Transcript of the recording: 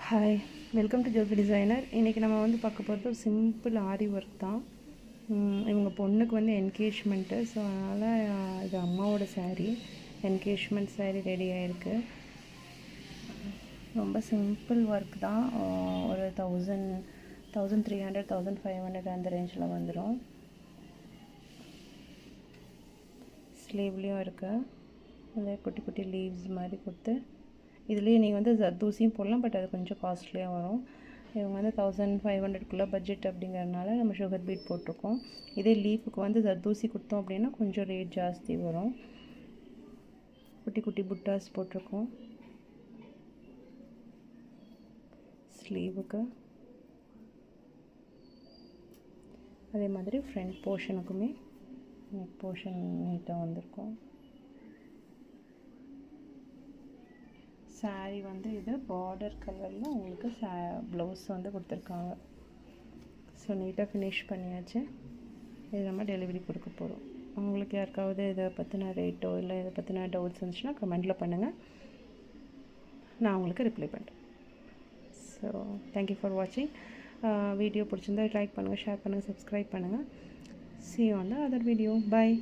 Hi, welcome to Joby designer. இன்றைக்கி நம்ம வந்து பார்க்க போகிறது ஒரு சிம்பிள் ஆரி ஒர்க் தான். இவங்க பொண்ணுக்கு வந்து என்கேஜ்மெண்ட்டு. ஸோ அதனால் இது அம்மாவோட saree, என்கேஜ்மெண்ட் saree ரெடி ஆகிருக்கு. ரொம்ப சிம்பிள் ஒர்க் தான். ஒரு 1300 1500 அந்த ரேஞ்சில் வந்துடும். ஸ்லீவ்லேயும் இருக்குது. அதே குட்டி குட்டி லீவ்ஸ் மாதிரி கொடுத்து இதுலேயே நீங்கள் வந்து ஜர்தூசியும் போடலாம். பட் அது கொஞ்சம் காஸ்ட்லியாக வரும். இவங்க வந்து 1500 பட்ஜெட் அப்படிங்கிறதுனால நம்ம சுகர் பீட் போட்டிருக்கோம். இதே லீஃபுக்கு வந்து ஜர்தூசி கொடுத்தோம் அப்படின்னா கொஞ்சம் ரேட் ஜாஸ்தி வரும். குட்டி குட்டி புட்டாஸ் போட்டிருக்கோம் ஸ்லீவுக்கு. அதே மாதிரி ஃப்ரண்ட் போர்ஷனுக்குமே நெக் போர்ஷன் நீட்டாக வந்திருக்கும். saree வந்து இது பார்டர் கலரில் உங்களுக்கு ப்ளவுஸ் வந்து கொடுத்துருக்காங்க. ஸோ நீட்டாக ஃபினிஷ் பண்ணியாச்சு. இது நம்ம டெலிவரி கொடுக்க போகிறோம். உங்களுக்கு யாருக்காவது இதை பற்றின ரேட்டோ இல்லை இதை பற்றின டவுட்ஸ் இருந்துச்சுன்னா கமெண்டில் பண்ணுங்கள், நான் உங்களுக்கு ரிப்ளை பண்ணுறேன். ஸோ தேங்க்யூ ஃபார் வாட்சிங். வீடியோ பிடிச்சிருந்தா லைக் பண்ணுங்கள், ஷேர் பண்ணுங்கள், சப்ஸ்கிரைப் பண்ணுங்கள். see you on the other video. Bye.